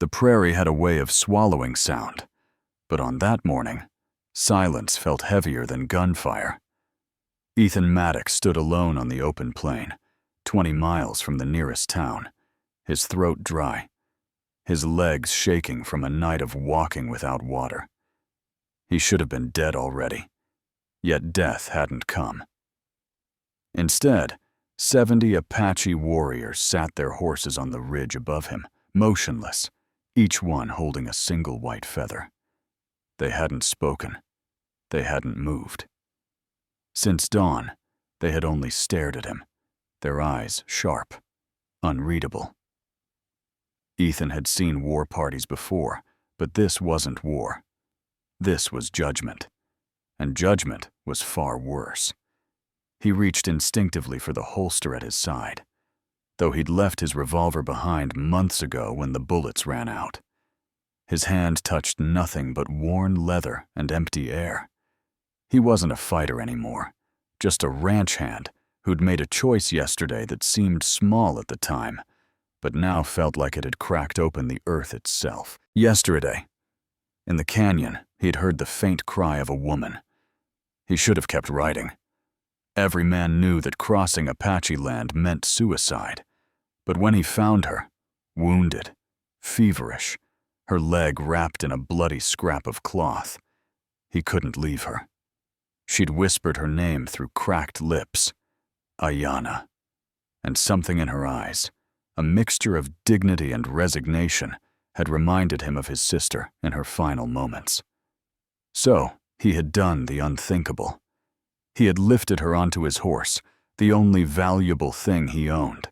The prairie had a way of swallowing sound, but on that morning, silence felt heavier than gunfire. Ethan Maddox stood alone on the open plain, 20 miles from the nearest town, his throat dry, his legs shaking from a night of walking without water. He should have been dead already, yet death hadn't come. Instead, 70 Apache warriors sat their horses on the ridge above him, motionless, each one holding a single white feather. They hadn't spoken. They hadn't moved. Since dawn, they had only stared at him, their eyes sharp, unreadable. Ethan had seen war parties before, but this wasn't war. This was judgment, and judgment was far worse. He reached instinctively for the holster at his side, though he'd left his revolver behind months ago when the bullets ran out. His hand touched nothing but worn leather and empty air. He wasn't a fighter anymore, just a ranch hand who'd made a choice yesterday that seemed small at the time, but now felt like it had cracked open the earth itself. Yesterday, in the canyon, he'd heard the faint cry of a woman. He should have kept riding. Every man knew that crossing Apache land meant suicide, but when he found her, wounded, feverish, her leg wrapped in a bloody scrap of cloth, he couldn't leave her. She'd whispered her name through cracked lips, Ayanna, and something in her eyes, a mixture of dignity and resignation, had reminded him of his sister in her final moments. So, he had done the unthinkable. He had lifted her onto his horse, the only valuable thing he owned,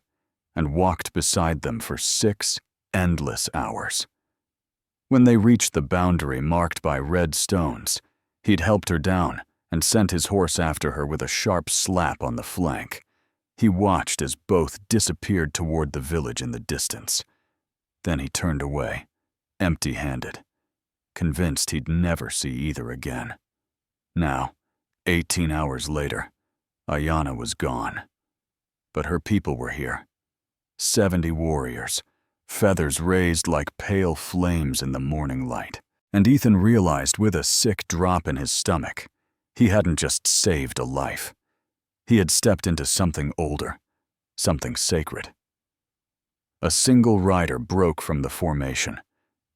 and walked beside them for 6 endless hours. When they reached the boundary marked by red stones, he'd helped her down and sent his horse after her with a sharp slap on the flank. He watched as both disappeared toward the village in the distance. Then he turned away, empty-handed, convinced he'd never see either again. Now, 18 hours later, Ayanna was gone. But her people were here. 70 warriors, feathers raised like pale flames in the morning light. And Ethan realized with a sick drop in his stomach, he hadn't just saved a life. He had stepped into something older, something sacred. A single rider broke from the formation.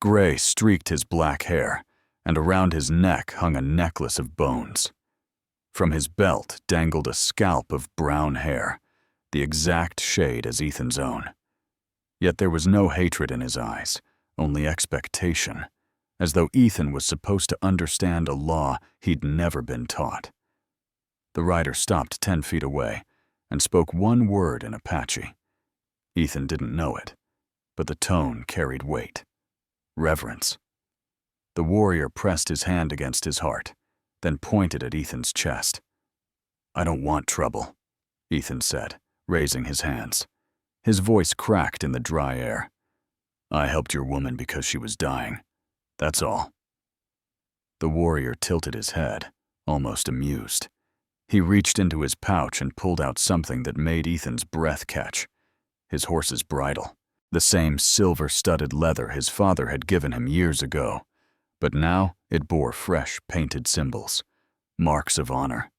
Gray streaked his black hair, and around his neck hung a necklace of bones. From his belt dangled a scalp of brown hair, the exact shade as Ethan's own. Yet there was no hatred in his eyes, only expectation, as though Ethan was supposed to understand a law he'd never been taught. The rider stopped 10 feet away and spoke one word in Apache. Ethan didn't know it, but the tone carried weight. Reverence. The warrior pressed his hand against his heart, then pointed at Ethan's chest. "I don't want trouble," Ethan said, raising his hands. His voice cracked in the dry air. "I helped your woman because she was dying. That's all." The warrior tilted his head, almost amused. He reached into his pouch and pulled out something that made Ethan's breath catch. His horse's bridle, the same silver-studded leather his father had given him years ago, but now it bore fresh painted symbols, marks of honor.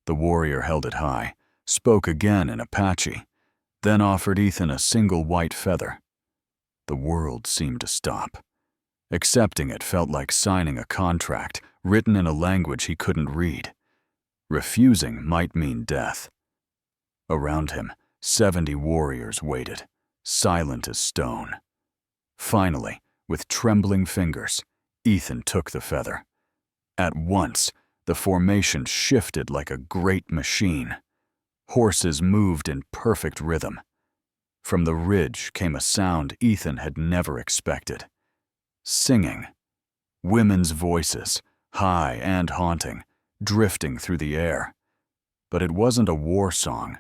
The warrior held it high, spoke again in Apache, then offered Ethan a single white feather. The world seemed to stop. Accepting it felt like signing a contract written in a language he couldn't read. Refusing might mean death. Around him, 70 warriors waited, silent as stone. Finally, with trembling fingers, Ethan took the feather. At once, the formation shifted like a great machine. Horses moved in perfect rhythm. From the ridge came a sound Ethan had never expected. Singing. Women's voices, high and haunting, drifting through the air. But it wasn't a war song.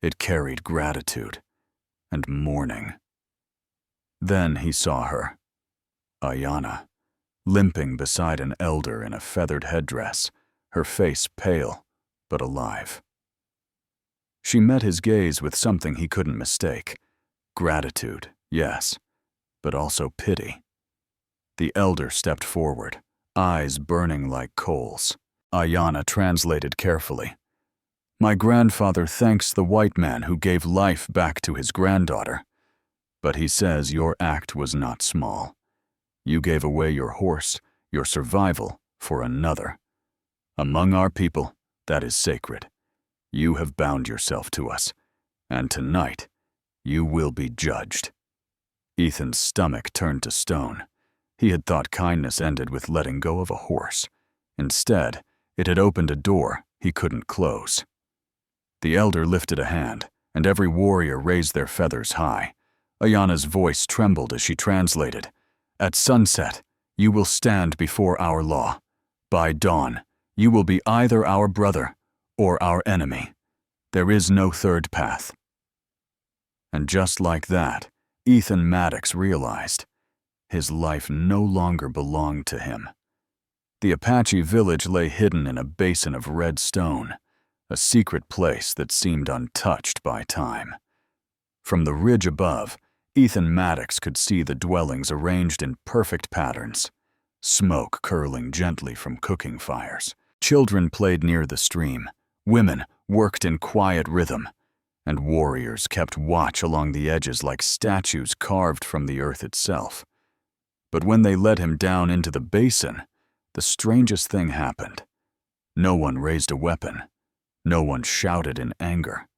It carried gratitude and mourning. Then he saw her, Ayanna, limping beside an elder in a feathered headdress, her face pale but alive. She met his gaze with something he couldn't mistake. Gratitude, yes, but also pity. The elder stepped forward, eyes burning like coals. Ayanna translated carefully. "My grandfather thanks the white man who gave life back to his granddaughter, but he says your act was not small. You gave away your horse, your survival, for another. Among our people, that is sacred. You have bound yourself to us, and tonight, you will be judged." Ethan's stomach turned to stone. He had thought kindness ended with letting go of a horse. Instead, it had opened a door he couldn't close. The elder lifted a hand, and every warrior raised their feathers high. Ayanna's voice trembled as she translated. "At sunset, you will stand before our law. By dawn, you will be either our brother or our enemy. There is no third path." And just like that, Ethan Maddox realized his life no longer belonged to him. The Apache village lay hidden in a basin of red stone, a secret place that seemed untouched by time. From the ridge above, Ethan Maddox could see the dwellings arranged in perfect patterns, smoke curling gently from cooking fires. Children played near the stream, women worked in quiet rhythm, and warriors kept watch along the edges like statues carved from the earth itself. But when they led him down into the basin, the strangest thing happened. No one raised a weapon. No one shouted in anger.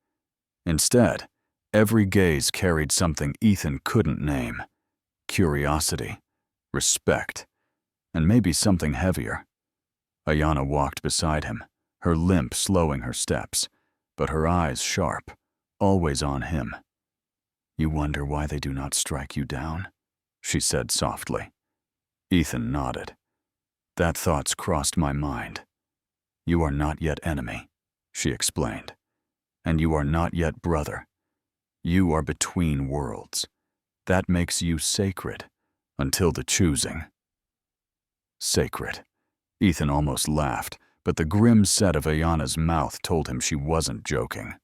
Instead, every gaze carried something Ethan couldn't name: curiosity, respect, and maybe something heavier. Ayanna walked beside him, her limp slowing her steps, but her eyes sharp, always on him. "You wonder why they do not strike you down?" she said softly. Ethan nodded. "That thought's crossed my mind. You are not yet enemy," she explained, "and you are not yet brother. You are between worlds. That makes you sacred, until the choosing." Sacred. Ethan almost laughed, but the grim set of Ayanna's mouth told him she wasn't joking.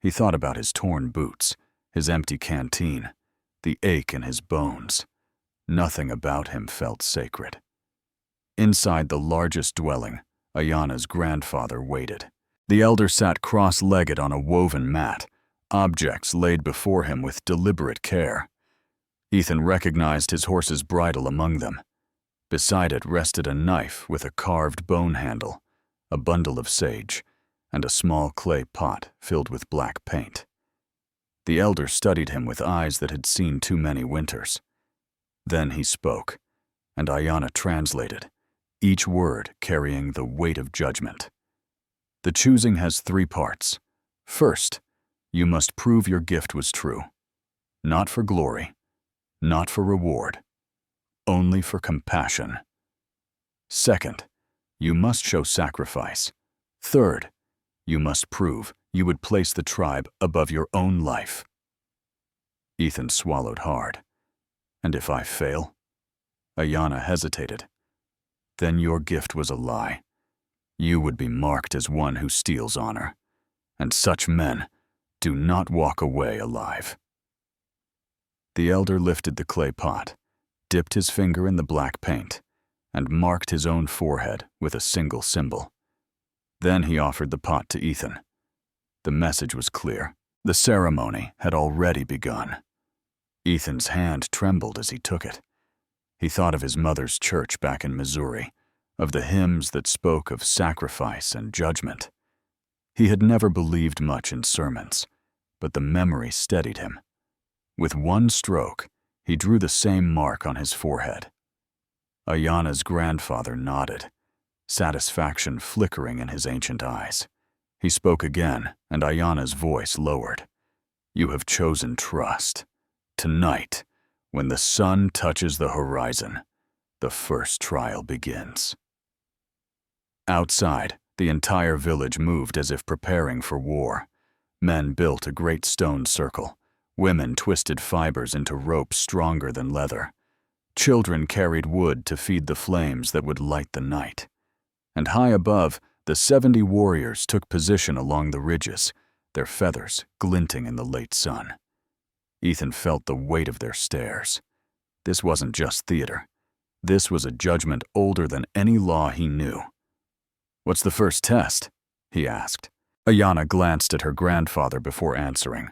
He thought about his torn boots, his empty canteen, the ache in his bones. Nothing about him felt sacred. Inside the largest dwelling, Ayanna's grandfather waited. The elder sat cross-legged on a woven mat, objects laid before him with deliberate care. Ethan recognized his horse's bridle among them. Beside it rested a knife with a carved bone handle, a bundle of sage, and a small clay pot filled with black paint. The elder studied him with eyes that had seen too many winters. Then he spoke, and Ayanna translated, each word carrying the weight of judgment. "The choosing has 3 parts. First, you must prove your gift was true. Not for glory, not for reward, only for compassion. Second, you must show sacrifice. Third, you must prove you would place the tribe above your own life." Ethan swallowed hard. "And if I fail?" Ayanna hesitated. "Then your gift was a lie. You would be marked as one who steals honor, and such men do not walk away alive." The elder lifted the clay pot, dipped his finger in the black paint, and marked his own forehead with a single symbol. Then he offered the pot to Ethan. The message was clear. The ceremony had already begun. Ethan's hand trembled as he took it. He thought of his mother's church back in Missouri, of the hymns that spoke of sacrifice and judgment. He had never believed much in sermons, but the memory steadied him. With one stroke, he drew the same mark on his forehead. Ayanna's grandfather nodded, satisfaction flickering in his ancient eyes. He spoke again, and Ayanna's voice lowered. "You have chosen trust. Tonight, when the sun touches the horizon, the first trial begins." Outside, the entire village moved as if preparing for war. Men built a great stone circle. Women twisted fibers into ropes stronger than leather. Children carried wood to feed the flames that would light the night. And high above, the 70 warriors took position along the ridges, their feathers glinting in the late sun. Ethan felt the weight of their stares. This wasn't just theater. This was a judgment older than any law he knew. "What's the first test?" he asked. Ayanna glanced at her grandfather before answering.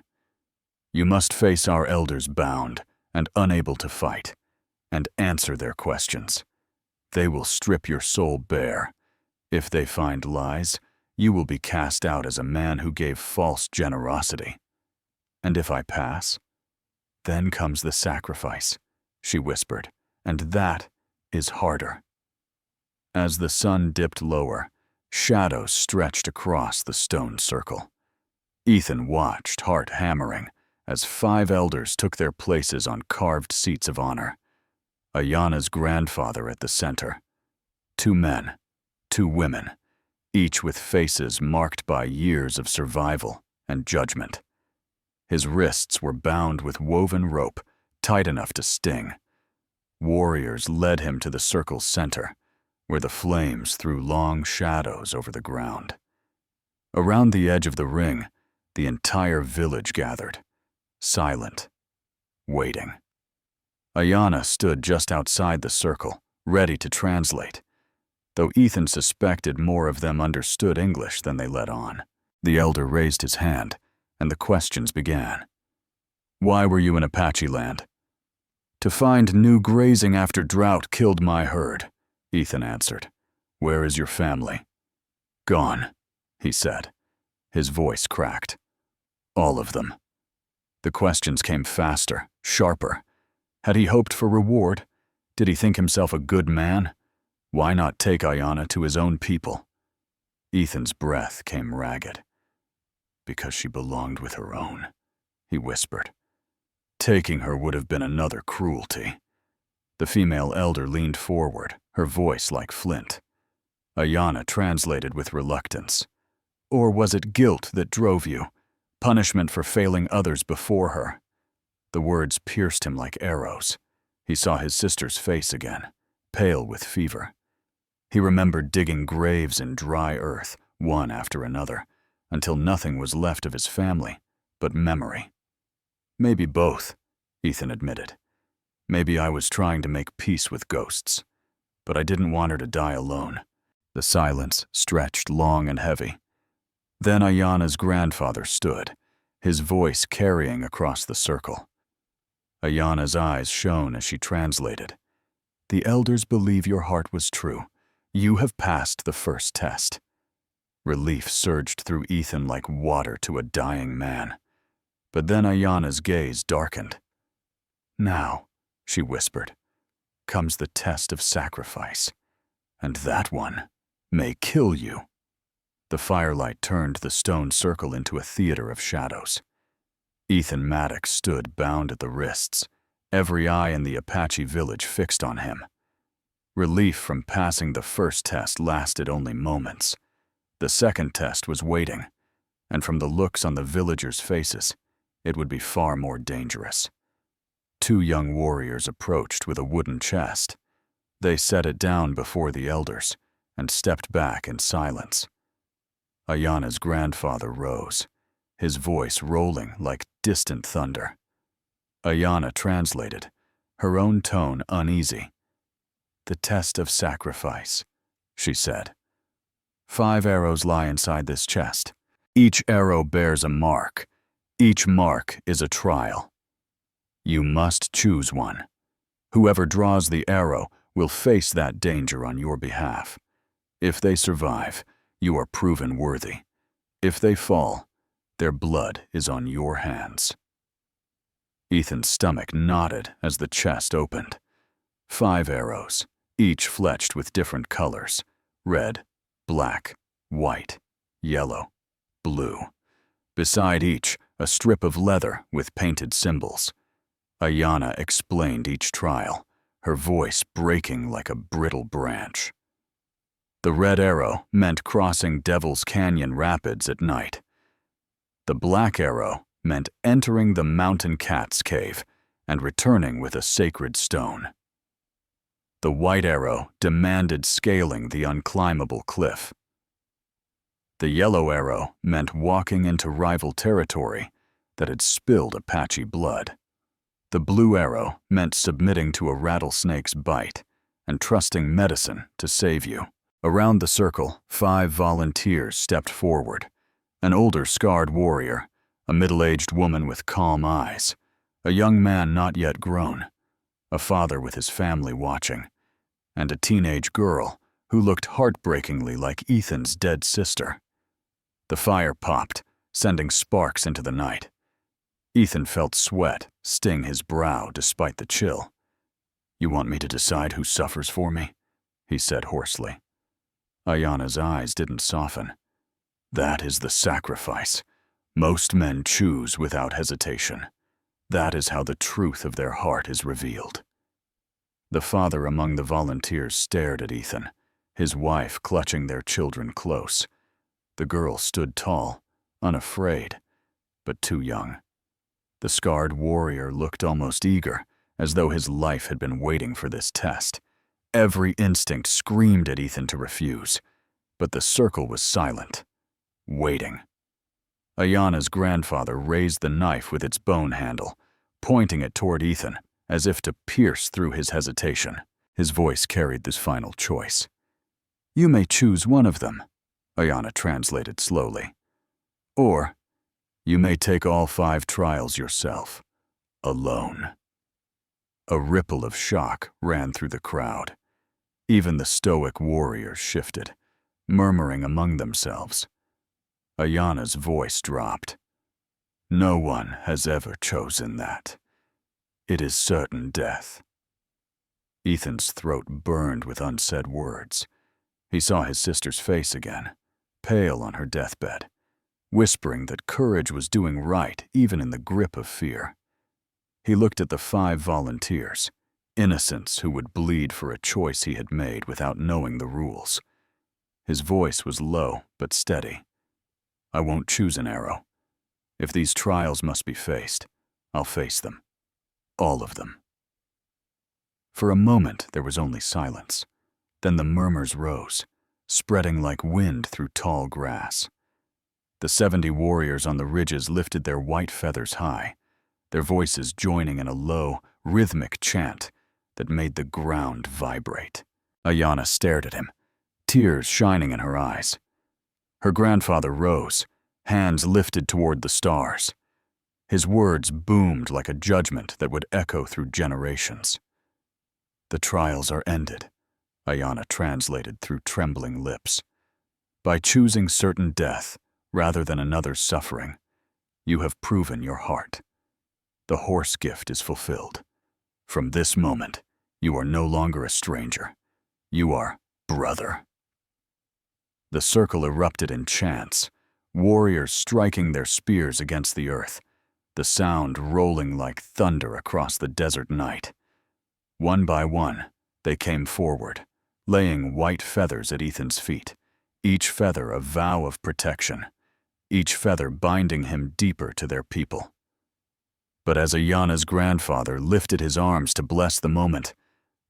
"You must face our elders bound and unable to fight, and answer their questions. They will strip your soul bare. If they find lies, you will be cast out as a man who gave false generosity. And if I pass, then comes the sacrifice," she whispered, "and that is harder." As the sun dipped lower, shadows stretched across the stone circle. Ethan watched, heart hammering, as 5 elders took their places on carved seats of honor. Ayanna's grandfather at the center. 2 men, 2 women, each with faces marked by years of survival and judgment. His wrists were bound with woven rope, tight enough to sting. Warriors led him to the circle's center, where the flames threw long shadows over the ground. Around the edge of the ring, the entire village gathered, silent, waiting. Ayanna stood just outside the circle, ready to translate, though Ethan suspected more of them understood English than they let on. The elder raised his hand, and the questions began. "Why were you in Apache land?" "To find new grazing after drought killed my herd," Ethan answered. "Where is your family?" "Gone," he said. His voice cracked. "All of them." The questions came faster, sharper. Had he hoped for reward? Did he think himself a good man? Why not take Ayanna to his own people? Ethan's breath came ragged. "Because she belonged with her own," he whispered. "Taking her would have been another cruelty." The female elder leaned forward, her voice like flint. Ayanna translated with reluctance. "Or was it guilt that drove you? Punishment for failing others before her?" The words pierced him like arrows. He saw his sister's face again, pale with fever. He remembered digging graves in dry earth, one after another, until nothing was left of his family but memory. "Maybe both," Ethan admitted. "Maybe I was trying to make peace with ghosts, but I didn't want her to die alone." The silence stretched long and heavy. Then Ayanna's grandfather stood, his voice carrying across the circle. Ayanna's eyes shone as she translated. "The elders believe your heart was true. You have passed the first test." Relief surged through Ethan like water to a dying man. But then Ayanna's gaze darkened. "Now," she whispered, "comes the test of sacrifice. And that one may kill you." The firelight turned the stone circle into a theater of shadows. Ethan Maddox stood bound at the wrists, every eye in the Apache village fixed on him. Relief from passing the first test lasted only moments. The second test was waiting, and from the looks on the villagers' faces, it would be far more dangerous. 2 young warriors approached with a wooden chest. They set it down before the elders and stepped back in silence. Ayanna's grandfather rose, his voice rolling like distant thunder. Ayanna translated, her own tone uneasy. "The test of sacrifice," she said. 5 arrows lie inside this chest. Each arrow bears a mark. Each mark is a trial. You must choose one. Whoever draws the arrow will face that danger on your behalf. If they survive, you are proven worthy. If they fall, their blood is on your hands. Ethan's stomach knotted as the chest opened. 5 arrows, each fletched with different colors: red, black, white, yellow, blue. Beside each, a strip of leather with painted symbols. Ayanna explained each trial, her voice breaking like a brittle branch. The red arrow meant crossing Devil's Canyon Rapids at night. The black arrow meant entering the mountain cat's cave and returning with a sacred stone. The white arrow demanded scaling the unclimbable cliff. The yellow arrow meant walking into rival territory that had spilled Apache blood. The blue arrow meant submitting to a rattlesnake's bite and trusting medicine to save you. Around the circle, 5 volunteers stepped forward. An older scarred warrior, a middle-aged woman with calm eyes, a young man not yet grown, a father with his family watching, and a teenage girl who looked heartbreakingly like Ethan's dead sister. The fire popped, sending sparks into the night. Ethan felt sweat sting his brow despite the chill. "You want me to decide who suffers for me?" he said hoarsely. Ayanna's eyes didn't soften. "That is the sacrifice. Most men choose without hesitation. That is how the truth of their heart is revealed." The father among the volunteers stared at Ethan, his wife clutching their children close. The girl stood tall, unafraid, but too young. The scarred warrior looked almost eager, as though his life had been waiting for this test. Every instinct screamed at Ethan to refuse, but the circle was silent, waiting. Ayanna's grandfather raised the knife with its bone handle, pointing it toward Ethan, as if to pierce through his hesitation. His voice carried this final choice. "You may choose one of them," Ayanna translated slowly. "Or you may take all 5 trials yourself, alone." A ripple of shock ran through the crowd. Even the stoic warriors shifted, murmuring among themselves. Ayanna's voice dropped. "No one has ever chosen that. It is certain death." Ethan's throat burned with unsaid words. He saw his sister's face again, pale on her deathbed, whispering that courage was doing right even in the grip of fear. He looked at the 5 volunteers, innocents who would bleed for a choice he had made without knowing the rules. His voice was low but steady. "I won't choose an arrow. If these trials must be faced, I'll face them. All of them." For a moment there was only silence. Then the murmurs rose, spreading like wind through tall grass. The 70 warriors on the ridges lifted their white feathers high, their voices joining in a low, rhythmic chant that made the ground vibrate. Ayanna stared at him, tears shining in her eyes. Her grandfather rose, hands lifted toward the stars. His words boomed like a judgment that would echo through generations. "The trials are ended," Ayanna translated through trembling lips. "By choosing certain death rather than another's suffering, you have proven your heart. The horse gift is fulfilled. From this moment, you are no longer a stranger. You are brother." The circle erupted in chants, warriors striking their spears against the earth, the sound rolling like thunder across the desert night. One by one, they came forward, laying white feathers at Ethan's feet, each feather a vow of protection, each feather binding him deeper to their people. But as Ayanna's grandfather lifted his arms to bless the moment,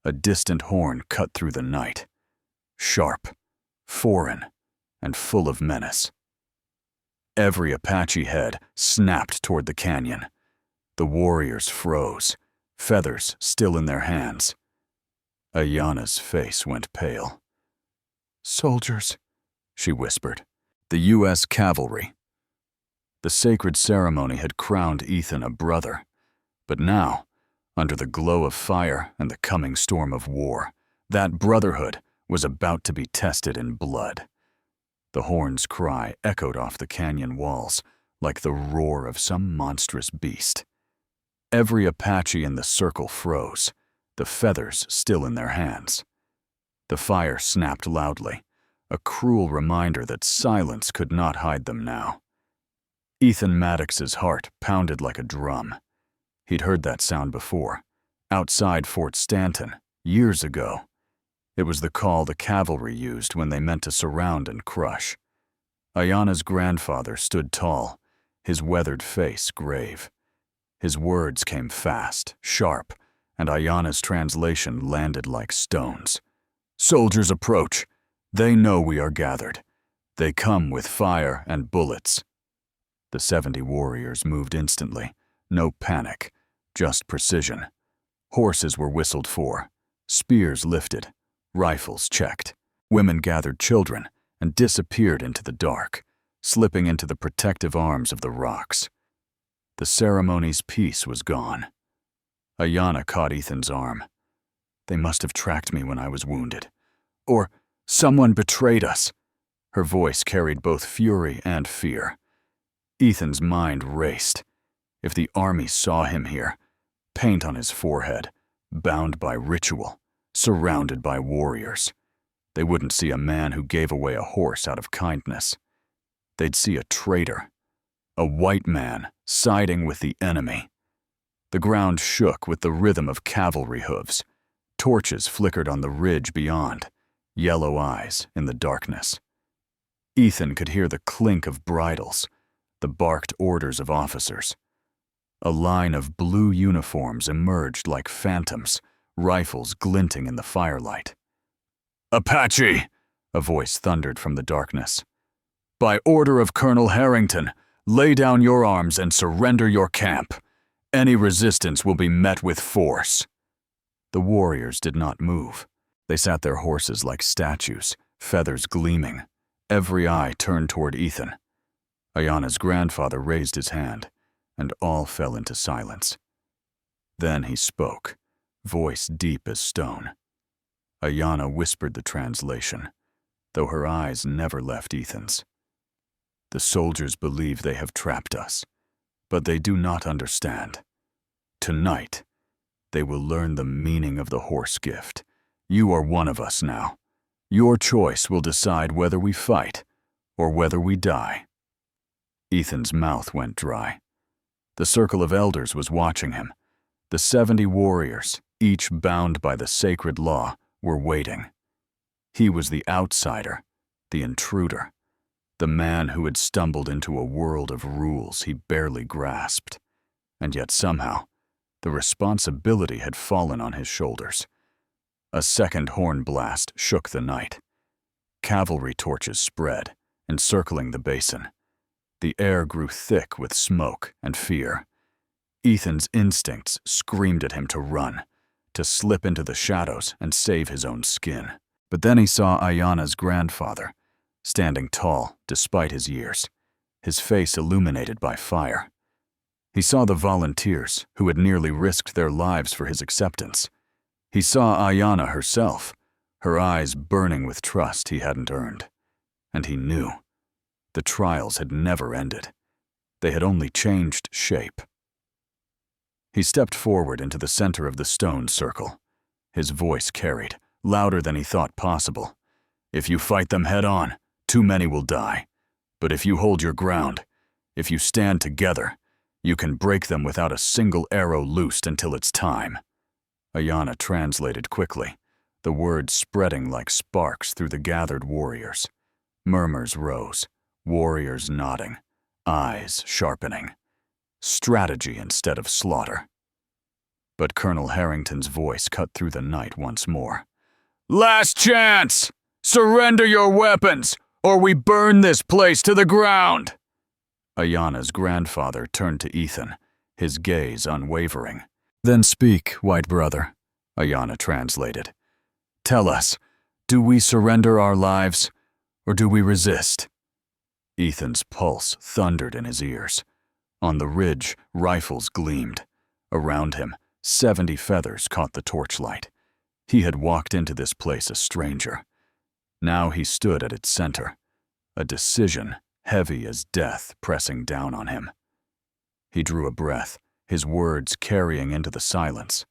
a distant horn cut through the night, sharp, foreign, and full of menace. Every Apache head snapped toward the canyon. The warriors froze, feathers still in their hands. Ayanna's face went pale. "Soldiers," she whispered. "The U.S. Cavalry." The sacred ceremony had crowned Ethan a brother, but now, under the glow of fire and the coming storm of war, that brotherhood was about to be tested in blood. The horn's cry echoed off the canyon walls like the roar of some monstrous beast. Every Apache in the circle froze, the feathers still in their hands. The fire snapped loudly, a cruel reminder that silence could not hide them now. Ethan Maddox's heart pounded like a drum. He'd heard that sound before, outside Fort Stanton, years ago. It was the call the cavalry used when they meant to surround and crush. Ayanna's grandfather stood tall, his weathered face grave. His words came fast, sharp, and Ayanna's translation landed like stones. "Soldiers approach. They know we are gathered. They come with fire and bullets." The 70 warriors moved instantly, no panic, just precision. Horses were whistled for, spears lifted, rifles checked. Women gathered children and disappeared into the dark, slipping into the protective arms of the rocks. The ceremony's peace was gone. Ayanna caught Ethan's arm. "They must have tracked me when I was wounded. Or someone betrayed us." Her voice carried both fury and fear. Ethan's mind raced. If the army saw him here, paint on his forehead, bound by ritual, surrounded by warriors, they wouldn't see a man who gave away a horse out of kindness. They'd see a traitor, a white man siding with the enemy. The ground shook with the rhythm of cavalry hooves. Torches flickered on the ridge beyond, yellow eyes in the darkness. Ethan could hear the clink of bridles, the barked orders of officers. A line of blue uniforms emerged like phantoms, rifles glinting in the firelight. "Apache!" a voice thundered from the darkness. "By order of Colonel Harrington, lay down your arms and surrender your camp. Any resistance will be met with force." The warriors did not move. They sat their horses like statues, feathers gleaming, every eye turned toward Ethan. Ayanna's grandfather raised his hand, and all fell into silence. Then he spoke, voice deep as stone. Ayanna whispered the translation, though her eyes never left Ethan's. "The soldiers believe they have trapped us, but they do not understand. Tonight, they will learn the meaning of the horse gift. You are one of us now. Your choice will decide whether we fight or whether we die." Ethan's mouth went dry. The circle of elders was watching him. The 70 warriors, each bound by the sacred law, were waiting. He was the outsider, the intruder, the man who had stumbled into a world of rules he barely grasped. And yet somehow, the responsibility had fallen on his shoulders. A second horn blast shook the night. Cavalry torches spread, encircling the basin. The air grew thick with smoke and fear. Ethan's instincts screamed at him to run, to slip into the shadows and save his own skin. But then he saw Ayanna's grandfather, standing tall despite his years, his face illuminated by fire. He saw the volunteers who had nearly risked their lives for his acceptance. He saw Ayanna herself, her eyes burning with trust he hadn't earned. And he knew. The trials had never ended. They had only changed shape. He stepped forward into the center of the stone circle. His voice carried, louder than he thought possible. "If you fight them head on, too many will die. But if you hold your ground, if you stand together, you can break them without a single arrow loosed until it's time." Ayanna translated quickly, the words spreading like sparks through the gathered warriors. Murmurs rose, warriors nodding, eyes sharpening. Strategy instead of slaughter. But Colonel Harrington's voice cut through the night once more. "Last chance! Surrender your weapons, or we burn this place to the ground!" Ayanna's grandfather turned to Ethan, his gaze unwavering. "Then speak, white brother," Ayanna translated. "Tell us, do we surrender our lives, or do we resist?" Ethan's pulse thundered in his ears. On the ridge, rifles gleamed. Around him, 70 feathers caught the torchlight. He had walked into this place a stranger. Now he stood at its center, a decision heavy as death pressing down on him. He drew a breath, his words carrying into the silence.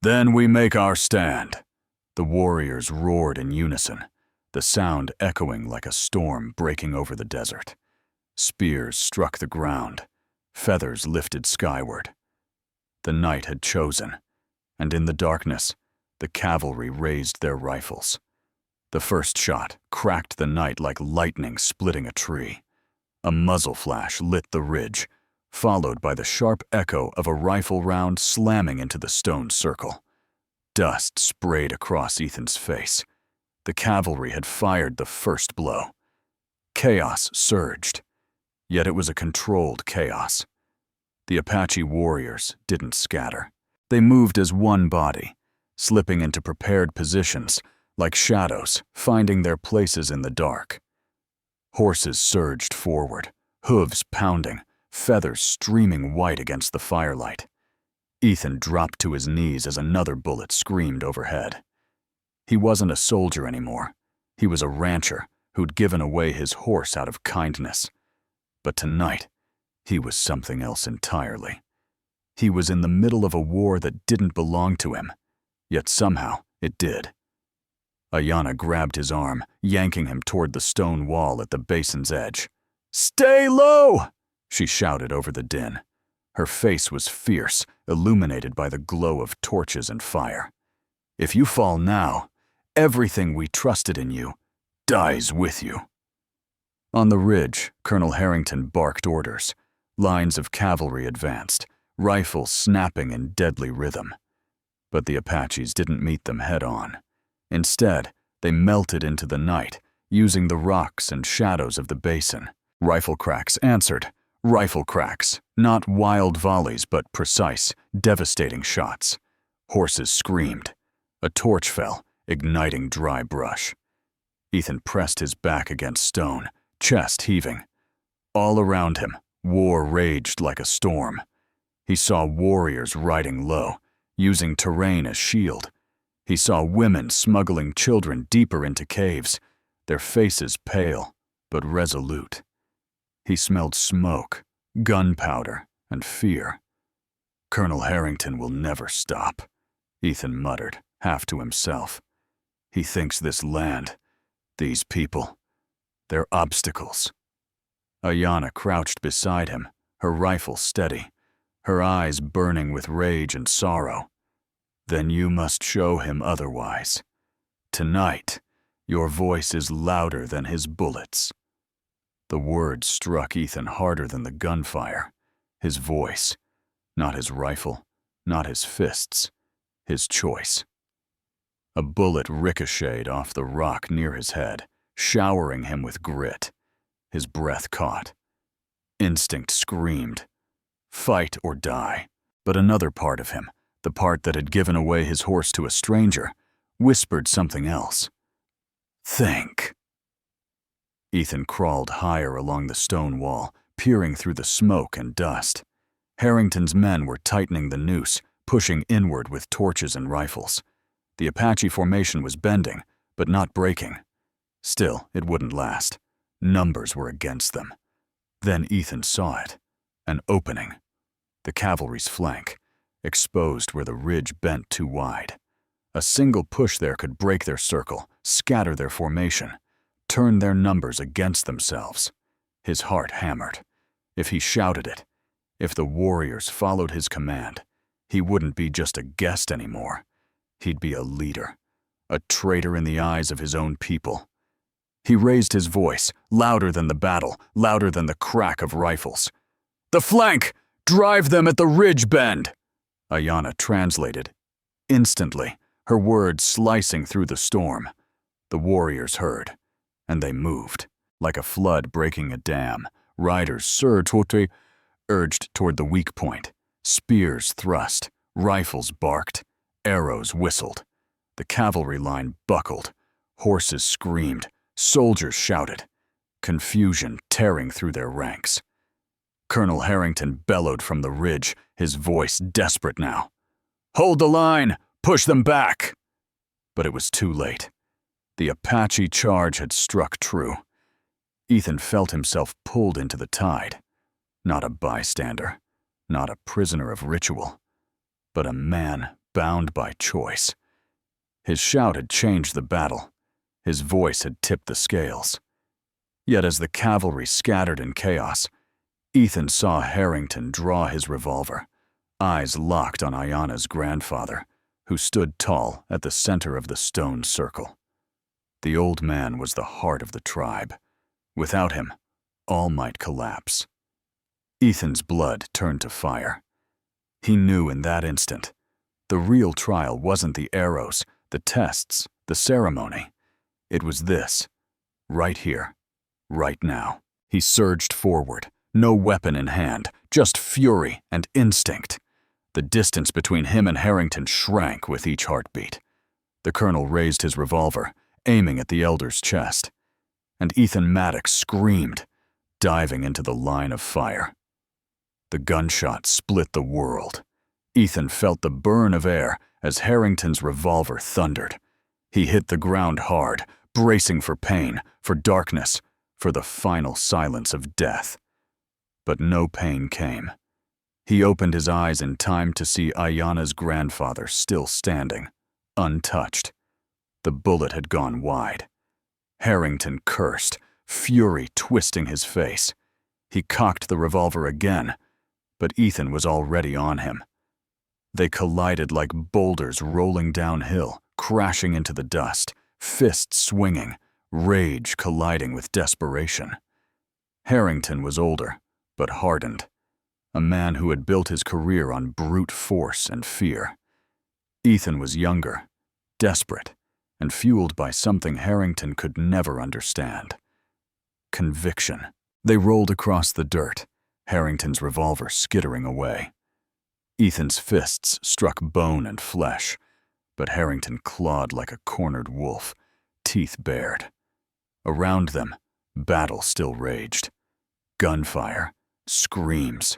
"Then we make our stand." The warriors roared in unison, the sound echoing like a storm breaking over the desert. Spears struck the ground, feathers lifted skyward. The night had chosen, and in the darkness, the cavalry raised their rifles. The first shot cracked the night like lightning splitting a tree. A muzzle flash lit the ridge, followed by the sharp echo of a rifle round slamming into the stone circle. Dust sprayed across Ethan's face. The cavalry had fired the first blow. Chaos surged, yet it was a controlled chaos. The Apache warriors didn't scatter. They moved as one body, slipping into prepared positions, like shadows finding their places in the dark. Horses surged forward, hooves pounding, feathers streaming white against the firelight. Ethan dropped to his knees as another bullet screamed overhead. He wasn't a soldier anymore. He was a rancher who'd given away his horse out of kindness. But tonight, he was something else entirely. He was in the middle of a war that didn't belong to him, yet somehow it did. Ayanna grabbed his arm, yanking him toward the stone wall at the basin's edge. "Stay low!" she shouted over the din. Her face was fierce, illuminated by the glow of torches and fire. "If you fall now, everything we trusted in you dies with you." On the ridge, Colonel Harrington barked orders. Lines of cavalry advanced, rifles snapping in deadly rhythm. But the Apaches didn't meet them head-on. Instead, they melted into the night, using the rocks and shadows of the basin. Rifle cracks answered. Rifle cracks, not wild volleys but precise, devastating shots. Horses screamed. A torch fell, igniting dry brush. Ethan pressed his back against stone, chest heaving. All around him, war raged like a storm. He saw warriors riding low, using terrain as shield. He saw women smuggling children deeper into caves, their faces pale but resolute. He smelled smoke, gunpowder, and fear. "Colonel Harrington will never stop," Ethan muttered, half to himself. "He thinks this land, these people, they're obstacles." Ayanna crouched beside him, her rifle steady, her eyes burning with rage and sorrow. "Then you must show him otherwise. Tonight, your voice is louder than his bullets." The words struck Ethan harder than the gunfire. His voice, not his rifle, not his fists, his choice. A bullet ricocheted off the rock near his head, showering him with grit. His breath caught. Instinct screamed, "Fight or die." But another part of him, the part that had given away his horse to a stranger, whispered something else. "Think." Ethan crawled higher along the stone wall, peering through the smoke and dust. Harrington's men were tightening the noose, pushing inward with torches and rifles. The Apache formation was bending, but not breaking. Still, it wouldn't last. Numbers were against them. Then Ethan saw it. An opening. The cavalry's flank, exposed where the ridge bent too wide. A single push there could break their circle, scatter their formation, turn their numbers against themselves. His heart hammered. If he shouted it, if the warriors followed his command, he wouldn't be just a guest anymore. He'd be a leader, a traitor in the eyes of his own people. He raised his voice, louder than the battle, louder than the crack of rifles. "The flank! Drive them at the ridge bend!" Ayanna translated. Instantly, her words slicing through the storm. The warriors heard, and they moved. Like a flood breaking a dam, riders urged toward the weak point. Spears thrust, rifles barked, arrows whistled. The cavalry line buckled, horses screamed, soldiers shouted, confusion tearing through their ranks. Colonel Harrington bellowed from the ridge, his voice desperate now. "Hold the line! Push them back!" But it was too late. The Apache charge had struck true. Ethan felt himself pulled into the tide. Not a bystander, not a prisoner of ritual, but a man bound by choice. His shout had changed the battle. His voice had tipped the scales. Yet as the cavalry scattered in chaos, Ethan saw Harrington draw his revolver, eyes locked on Ayanna's grandfather, who stood tall at the center of the stone circle. The old man was the heart of the tribe. Without him, all might collapse. Ethan's blood turned to fire. He knew in that instant, the real trial wasn't the arrows, the tests, the ceremony. It was this, right here, right now. He surged forward, No weapon in hand, just fury and instinct. The distance between him and Harrington shrank with each heartbeat. The colonel raised his revolver, aiming at the elder's chest. And Ethan Maddox screamed, diving into the line of fire. The gunshot split the world. Ethan felt the burn of air as Harrington's revolver thundered. He hit the ground hard, bracing for pain, for darkness, for the final silence of death. But no pain came. He opened his eyes in time to see Ayanna's grandfather still standing, untouched. The bullet had gone wide. Harrington cursed, fury twisting his face. He cocked the revolver again, but Ethan was already on him. They collided like boulders rolling downhill, crashing into the dust, fists swinging, rage colliding with desperation. Harrington was older, but hardened. A man who had built his career on brute force and fear. Ethan was younger, desperate, and fueled by something Harrington could never understand. Conviction. They rolled across the dirt, Harrington's revolver skittering away. Ethan's fists struck bone and flesh, but Harrington clawed like a cornered wolf, teeth bared. Around them, battle still raged. Gunfire, screams,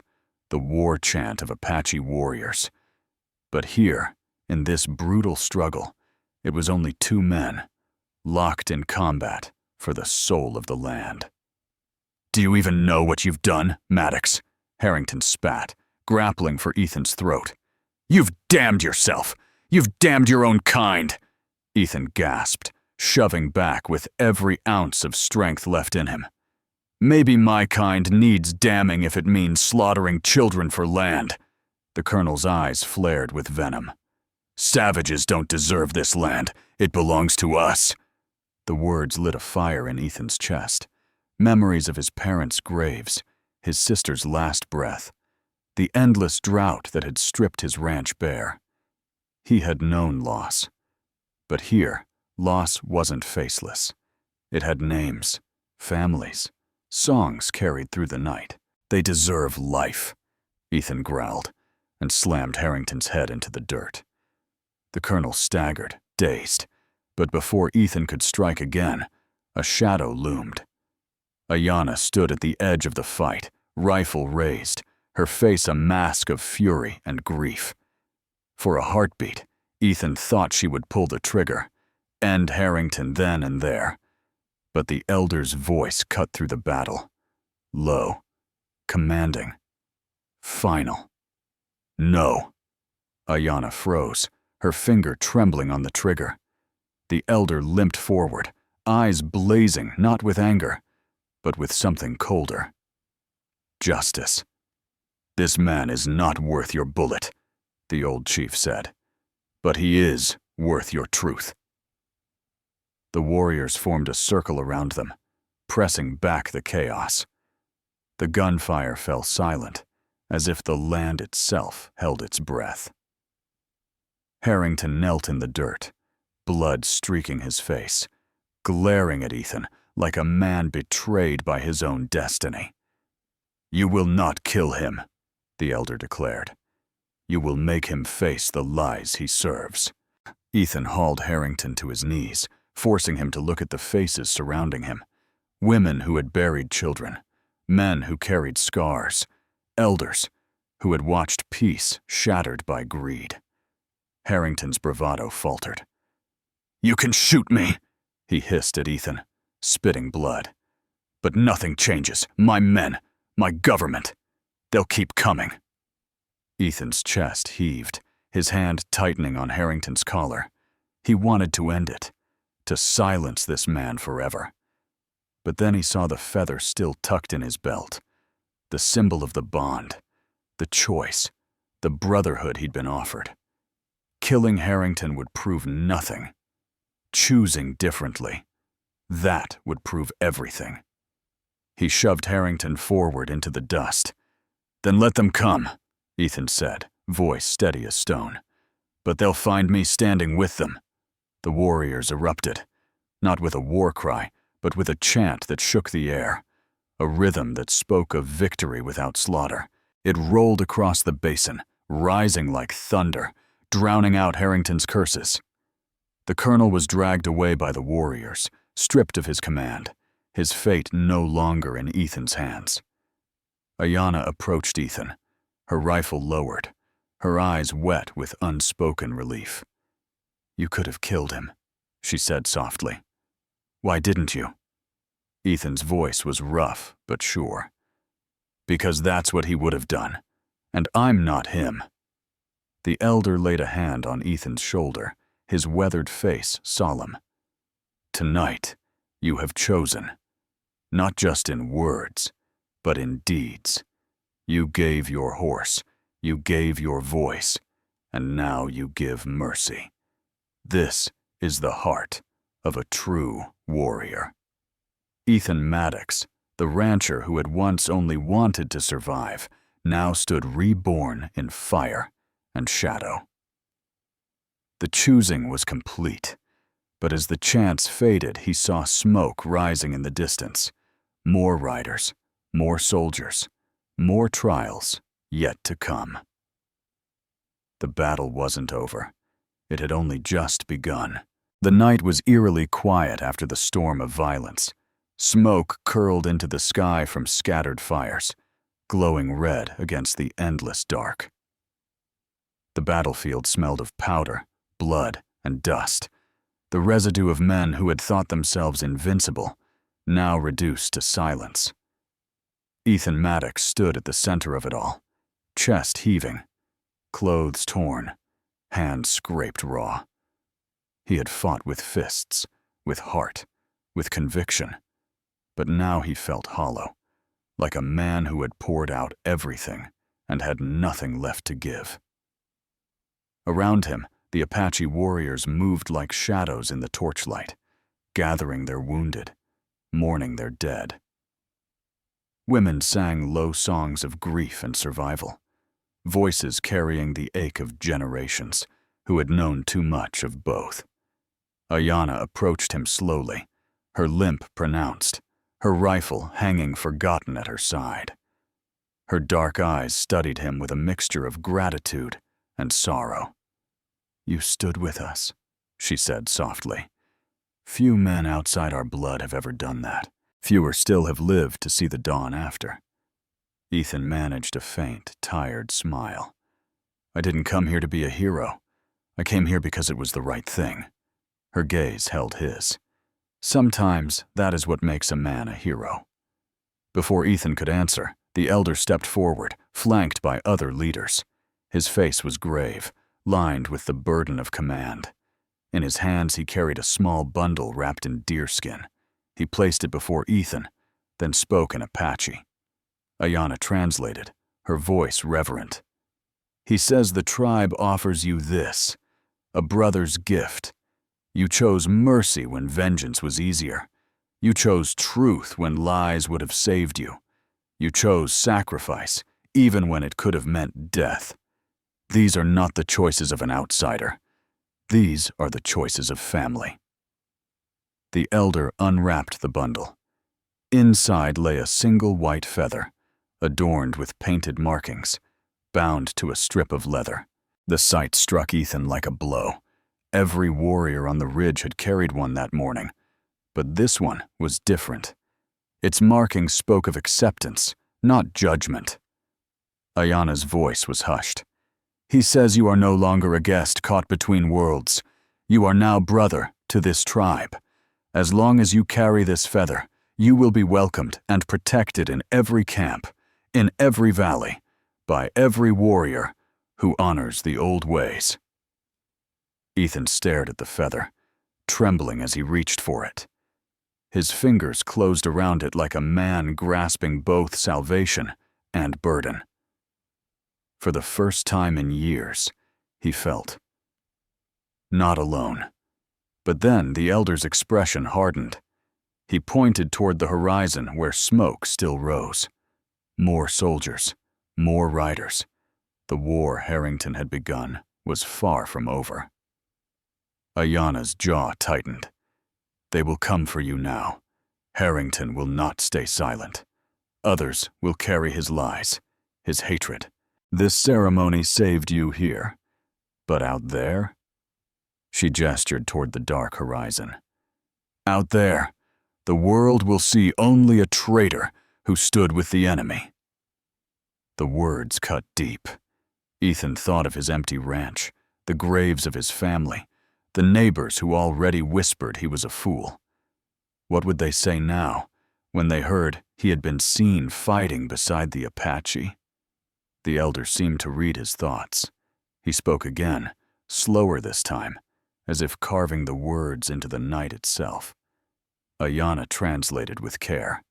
the war chant of Apache warriors. But here, in this brutal struggle, it was only two men, locked in combat for the soul of the land. "Do you even know what you've done, Maddox?" Harrington spat, grappling for Ethan's throat. "You've damned yourself! You've damned your own kind!" Ethan gasped, shoving back with every ounce of strength left in him. "Maybe my kind needs damning if it means slaughtering children for land." The colonel's eyes flared with venom. "Savages don't deserve this land. It belongs to us." The words lit a fire in Ethan's chest. Memories of his parents' graves, his sister's last breath, the endless drought that had stripped his ranch bare. He had known loss. But here, loss wasn't faceless. It had names, families, songs carried through the night. "They deserve life," Ethan growled, and slammed Harrington's head into the dirt. The colonel staggered, dazed, but before Ethan could strike again, a shadow loomed. Ayanna stood at the edge of the fight, rifle raised, her face a mask of fury and grief. For a heartbeat, Ethan thought she would pull the trigger, end Harrington then and there. But the elder's voice cut through the battle. Low, commanding, final. "No." Ayanna froze, her finger trembling on the trigger. The elder limped forward, eyes blazing not with anger, but with something colder. "Justice. This man is not worth your bullet," the old chief said. "But he is worth your truth." The warriors formed a circle around them, pressing back the chaos. The gunfire fell silent, as if the land itself held its breath. Harrington knelt in the dirt, blood streaking his face, glaring at Ethan like a man betrayed by his own destiny. "You will not kill him," the elder declared. "You will make him face the lies he serves." Ethan hauled Harrington to his knees, forcing him to look at the faces surrounding him. Women who had buried children, men who carried scars, elders who had watched peace shattered by greed. Harrington's bravado faltered. "You can shoot me," he hissed at Ethan, spitting blood. "But nothing changes. My men, my government, they'll keep coming." Ethan's chest heaved, his hand tightening on Harrington's collar. He wanted to end it, to silence this man forever. But then he saw the feather still tucked in his belt, the symbol of the bond, the choice, the brotherhood he'd been offered. Killing Harrington would prove nothing. Choosing differently, that would prove everything. He shoved Harrington forward into the dust. "Then let them come," Ethan said, voice steady as stone. "But they'll find me standing with them." The warriors erupted, not with a war cry, but with a chant that shook the air. a rhythm that spoke of victory without slaughter. It rolled across the basin, rising like thunder, drowning out Harrington's curses. The colonel was dragged away by the warriors, stripped of his command, his fate no longer in Ethan's hands. Ayanna approached Ethan, her rifle lowered, her eyes wet with unspoken relief. "You could have killed him," she said softly. "Why didn't you?" Ethan's voice was rough but sure. "Because that's what he would have done, and I'm not him." The elder laid a hand on Ethan's shoulder, his weathered face solemn. "Tonight, you have chosen, not just in words, but in deeds. You gave your horse, you gave your voice, and now you give mercy. This is the heart of a true warrior." Ethan Maddox, the rancher who had once only wanted to survive, now stood reborn in fire and shadow. The choosing was complete, but as the chance faded, he saw smoke rising in the distance. More riders, more soldiers, more trials yet to come. The battle wasn't over. It had only just begun. The night was eerily quiet after the storm of violence. Smoke curled into the sky from scattered fires, glowing red against the endless dark. The battlefield smelled of powder, blood, and dust, the residue of men who had thought themselves invincible, now reduced to silence. Ethan Maddox stood at the center of it all, chest heaving, clothes torn, hands scraped raw. He had fought with fists, with heart, with conviction, but now he felt hollow, like a man who had poured out everything and had nothing left to give. Around him, the Apache warriors moved like shadows in the torchlight, gathering their wounded, mourning their dead. Women sang low songs of grief and survival, voices carrying the ache of generations who had known too much of both. Ayanna approached him slowly, her limp pronounced, her rifle hanging forgotten at her side. Her dark eyes studied him with a mixture of gratitude and sorrow. "You stood with us," she said softly. "Few men outside our blood have ever done that. Fewer still have lived to see the dawn after." Ethan managed a faint, tired smile. "I didn't come here to be a hero. I came here because it was the right thing." Her gaze held his. Sometimes that is what makes a man a hero. Before Ethan could answer, the elder stepped forward, flanked by other leaders. His face was grave, lined with the burden of command. In his hands he carried a small bundle wrapped in deerskin. He placed it before Ethan, then spoke in Apache. Ayanna translated, her voice reverent. "He says the tribe offers you this, a brother's gift. You chose mercy when vengeance was easier. You chose truth when lies would have saved you. You chose sacrifice, even when it could have meant death. These are not the choices of an outsider. These are the choices of family." The elder unwrapped the bundle. Inside lay a single white feather, adorned with painted markings, bound to a strip of leather. The sight struck Ethan like a blow. Every warrior on the ridge had carried one that morning, but this one was different. Its markings spoke of acceptance, not judgment. Ayanna's voice was hushed. "He says you are no longer a guest caught between worlds. You are now brother to this tribe. As long as you carry this feather, you will be welcomed and protected in every camp, in every valley, by every warrior who honors the old ways." Ethan stared at the feather, trembling as he reached for it. His fingers closed around it like a man grasping both salvation and burden. For the first time in years, he felt not alone. But then the elder's expression hardened. He pointed toward the horizon where smoke still rose. More soldiers, more riders. The war Harrington had begun was far from over. Ayanna's jaw tightened. "They will come for you now. Harrington will not stay silent. Others will carry his lies, his hatred. This ceremony saved you here. But out there? She gestured toward the dark horizon. Out there, the world will see only a traitor who stood with the enemy. The words cut deep. Ethan thought of his empty ranch, the graves of his family, the neighbors who already whispered he was a fool. What would they say now, when they heard he had been seen fighting beside the Apache? The elder seemed to read his thoughts. He spoke again, slower this time, as if carving the words into the night itself. Ayanna translated with care.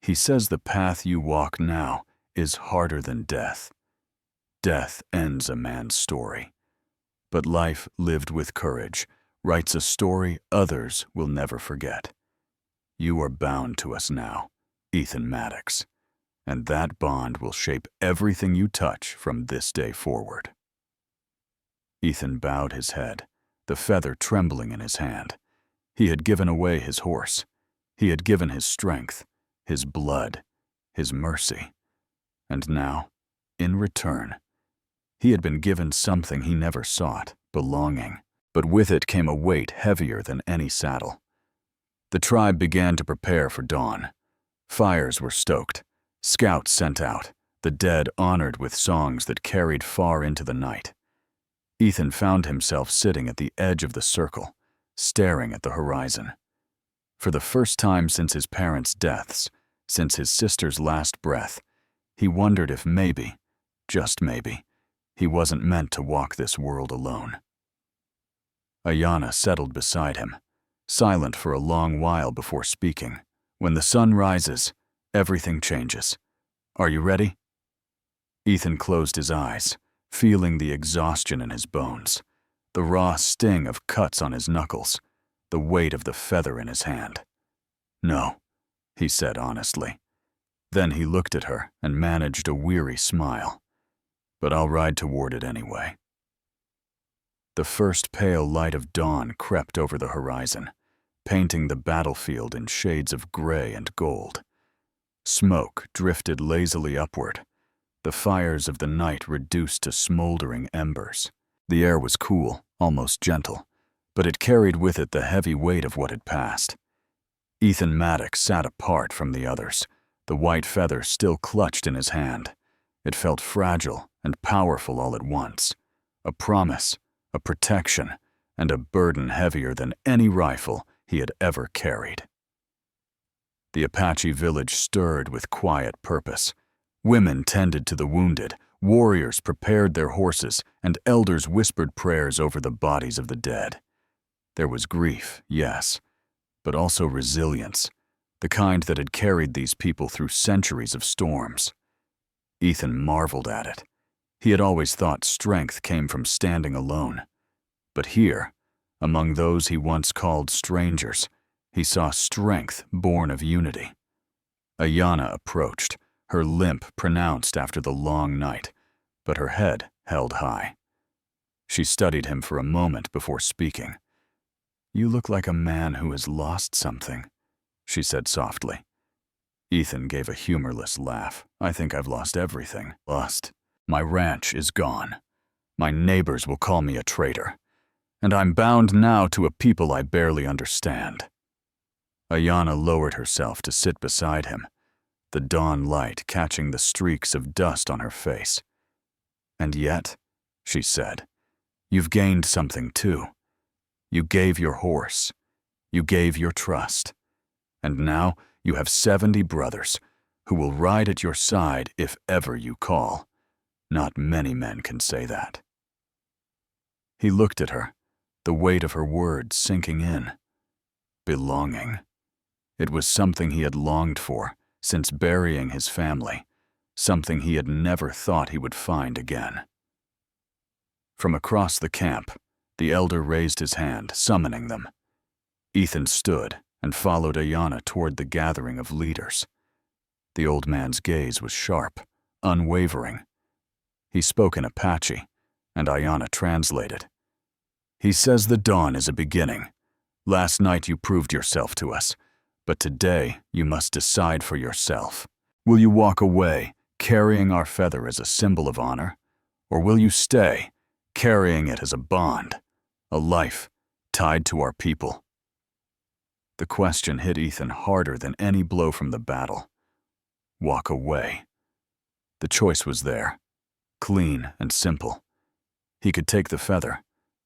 He says the path you walk now is harder than death. Death ends a man's story. But life lived with courage writes a story others will never forget. You are bound to us now, Ethan Maddox, and that bond will shape everything you touch from this day forward. Ethan bowed his head, the feather trembling in his hand. He had given away his horse. He had given his strength, his blood, his mercy. And now, in return, he had been given something he never sought, belonging. But with it came a weight heavier than any saddle. The tribe began to prepare for dawn. Fires were stoked, scouts sent out, the dead honored with songs that carried far into the night. Ethan found himself sitting at the edge of the circle, staring at the horizon. For the first time since his parents' deaths, since his sister's last breath, he wondered if maybe, just maybe, he wasn't meant to walk this world alone. Ayanna settled beside him, silent for a long while before speaking. When the sun rises, everything changes. Are you ready? Ethan closed his eyes, feeling the exhaustion in his bones, the raw sting of cuts on his knuckles, the weight of the feather in his hand. No, he said honestly. Then he looked at her and managed a weary smile. But I'll ride toward it anyway. The first pale light of dawn crept over the horizon, painting the battlefield in shades of gray and gold. Smoke drifted lazily upward, the fires of the night reduced to smoldering embers. The air was cool, almost gentle, but it carried with it the heavy weight of what had passed. Ethan Maddox sat apart from the others, the white feather still clutched in his hand. It felt fragile and powerful all at once, a promise, a protection, and a burden heavier than any rifle he had ever carried. The Apache village stirred with quiet purpose. Women tended to the wounded, warriors prepared their horses, and elders whispered prayers over the bodies of the dead. There was grief, yes, but also resilience, the kind that had carried these people through centuries of storms. Ethan marveled at it. He had always thought strength came from standing alone. But here, among those he once called strangers, he saw strength born of unity. Ayanna approached, her limp pronounced after the long night, but her head held high. She studied him for a moment before speaking. "You look like a man who has lost something," she said softly. Ethan gave a humorless laugh. "I think I've lost everything. Lost. My ranch is gone. My neighbors will call me a traitor. And I'm bound now to a people I barely understand." Ayanna lowered herself to sit beside him, the dawn light catching the streaks of dust on her face. "And yet," she said, "you've gained something too. You gave your horse. You gave your trust. And now you have 70 brothers who will ride at your side if ever you call. Not many men can say that." He looked at her, the weight of her words sinking in. Belonging. It was something he had longed for since burying his family, something he had never thought he would find again. From across the camp, the elder raised his hand, summoning them. Ethan stood and followed Ayanna toward the gathering of leaders. The old man's gaze was sharp, unwavering. He spoke in Apache, and Ayanna translated. "He says the dawn is a beginning. Last night you proved yourself to us, but today you must decide for yourself. Will you walk away, carrying our feather as a symbol of honor? Or will you stay, carrying it as a bond, a life tied to our people? The question hit Ethan harder than any blow from the battle. Walk away. The choice was there, clean and simple. He could take the feather,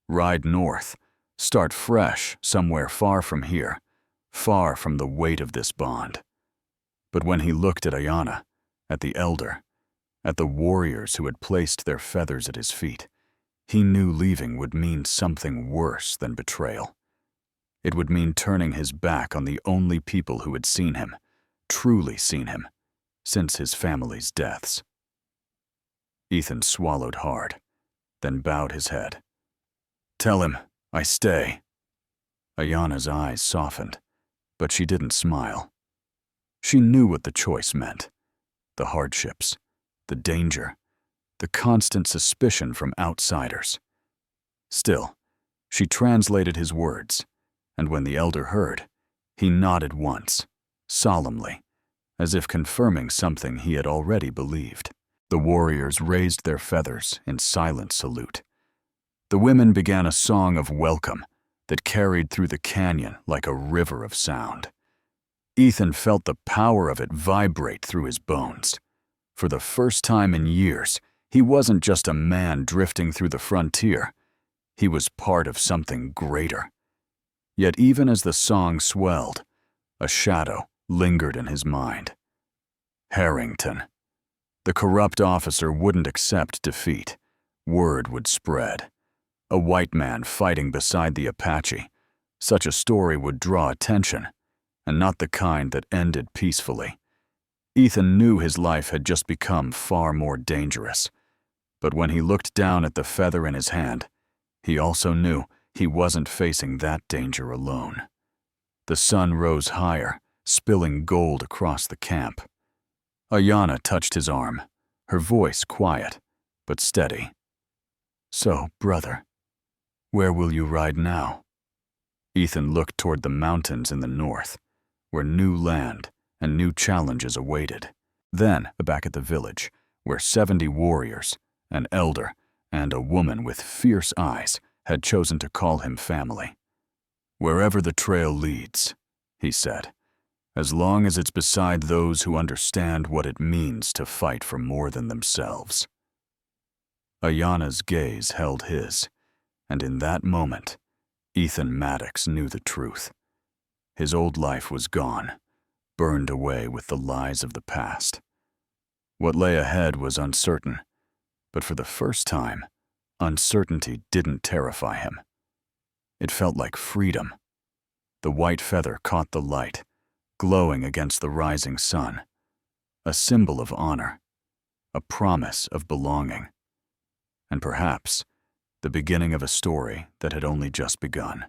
ride north, start fresh somewhere far from here, far from the weight of this bond. But when he looked at Ayanna, at the elder, at the warriors who had placed their feathers at his feet, he knew leaving would mean something worse than betrayal. It would mean turning his back on the only people who had seen him, truly seen him, since his family's deaths. Ethan swallowed hard, then bowed his head. Tell him, I stay. Ayanna's eyes softened, but she didn't smile. She knew what the choice meant. The hardships, the danger, the constant suspicion from outsiders. Still, she translated his words, and when the elder heard, he nodded once, solemnly, as if confirming something he had already believed. The warriors raised their feathers in silent salute. The women began a song of welcome that carried through the canyon like a river of sound. Ethan felt the power of it vibrate through his bones. For the first time in years, he wasn't just a man drifting through the frontier. He was part of something greater. Yet even as the song swelled, a shadow lingered in his mind. Harrington. The corrupt officer wouldn't accept defeat. Word would spread. A white man fighting beside the Apache. Such a story would draw attention, and not the kind that ended peacefully. Ethan knew his life had just become far more dangerous. But when he looked down at the feather in his hand, he also knew he wasn't facing that danger alone. The sun rose higher, spilling gold across the camp. Ayanna touched his arm, her voice quiet, but steady. So, brother, where will you ride now? Ethan looked toward the mountains in the north, where new land and new challenges awaited. Then, back at the village, where 70 warriors, an elder, and a woman with fierce eyes had chosen to call him family. Wherever the trail leads, he said, as long as it's beside those who understand what it means to fight for more than themselves. Ayanna's gaze held his, and in that moment, Ethan Maddox knew the truth. His old life was gone, burned away with the lies of the past. What lay ahead was uncertain, but for the first time, uncertainty didn't terrify him. It felt like freedom. The white feather caught the light, glowing against the rising sun, a symbol of honor, a promise of belonging, and perhaps the beginning of a story that had only just begun.